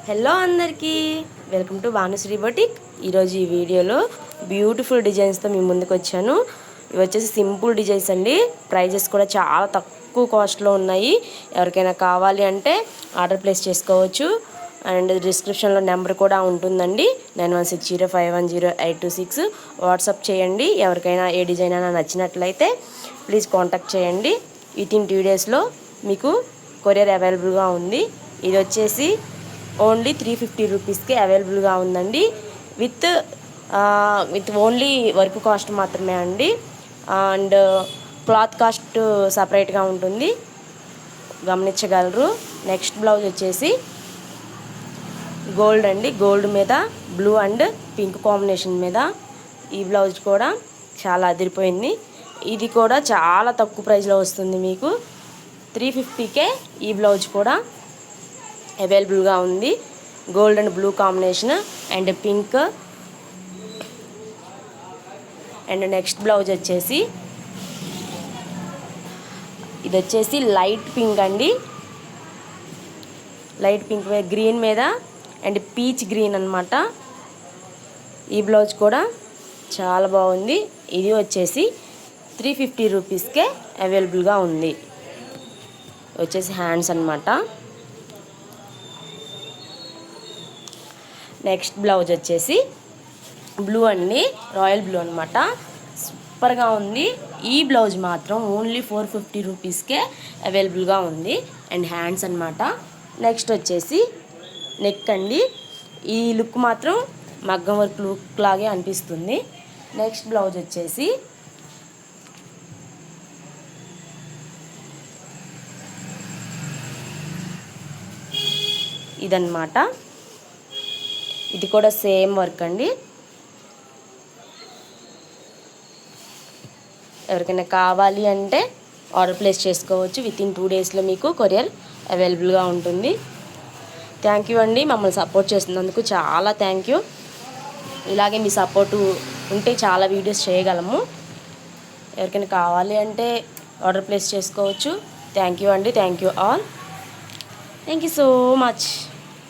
Hello అందరికీ, welcome to Bhanusri boutique. ఈరోజు ఈ వీడియోలో బ్యూటిఫుల్ డిజైన్స్తో మీ ముందుకు వచ్చాను. ఇవి వచ్చేసి సింపుల్ డిజైన్స్ అండి. ప్రైజెస్ కూడా చాలా తక్కువ కాస్ట్లో ఉన్నాయి. ఎవరికైనా కావాలి అంటే ఆర్డర్ ప్లేస్ చేసుకోవచ్చు. అండ్ డిస్క్రిప్షన్లో నెంబర్ కూడా ఉంటుందండి, 9160510826. వాట్సాప్ చేయండి. ఎవరికైనా ఏ డిజైన్ అయినా నచ్చినట్లయితే ప్లీజ్ కాంటాక్ట్ చేయండి. వితిన్ 2 డేస్లో మీకు కొరియర్ అవైలబుల్గా ఉంది. ఇది వచ్చేసి ఓన్లీ 350 రూపీస్కి అవైలబుల్గా ఉందండి. విత్ ఓన్లీ వర్క్ కాస్ట్ మాత్రమే అండి. అండ్ క్లాత్ కాస్ట్ సపరేట్గా ఉంటుంది, గమనించగలరు. నెక్స్ట్ బ్లౌజ్ వచ్చేసి గోల్డ్ అండి. గోల్డ్ మీద బ్లూ అండ్ పింక్ కాంబినేషన్ మీద ఈ బ్లౌజ్ కూడా చాలా అదిరిపోయింది. ఇది కూడా చాలా తక్కువ ప్రైస్లో వస్తుంది మీకు. 350కే ఈ బ్లౌజ్ కూడా అవైలబుల్గా ఉంది. Gold and blue combination and pink. And next blouse వచ్చేసి ఇది వచ్చేసి లైట్ పింక్ అండి. లైట్ పింక్ మీద గ్రీన్ మీద అండ్ పీచ్ గ్రీన్ అన్నమాట. ఈ బ్లౌజ్ కూడా చాలా బాగుంది. ఇది వచ్చేసి 350 రూపీస్కే అవైలబుల్గా ఉంది. వచ్చేసి హ్యాండ్స్ అన్నమాట. నెక్స్ట్ బ్లౌజ్ వచ్చేసి బ్లూ అండి, రాయల్ బ్లూ అనమాట. సూపర్గా ఉంది. ఈ బ్లౌజ్ మాత్రం ఓన్లీ 450 రూపీస్కే అవైలబుల్గా ఉంది. అండ్ హ్యాండ్స్ అనమాట. నెక్స్ట్ వచ్చేసి నెక్ అండి. ఈ లుక్ మాత్రం మగ్గం వర్క్ లుక్ లాగే అనిపిస్తుంది. నెక్స్ట్ బ్లౌజ్ వచ్చేసి ఇదన్నమాట. ఇది కూడా సేమ్ వర్క్ అండి. ఎవరికైనా కావాలి అంటే ఆర్డర్ ప్లేస్ చేసుకోవచ్చు. వితిన్ 2 డేస్లో మీకు కొరియర్ అవైలబుల్గా ఉంటుంది. థ్యాంక్ యూ అండి, మమ్మల్ని సపోర్ట్ చేస్తున్నందుకు చాలా థ్యాంక్ యూ. ఇలాగే మీ సపోర్టు ఉంటే చాలా వీడియోస్ చేయగలము. ఎవరికైనా కావాలి అంటే ఆర్డర్ ప్లేస్ చేసుకోవచ్చు. థ్యాంక్ యూ అండి. Thank you all. Thank you so much.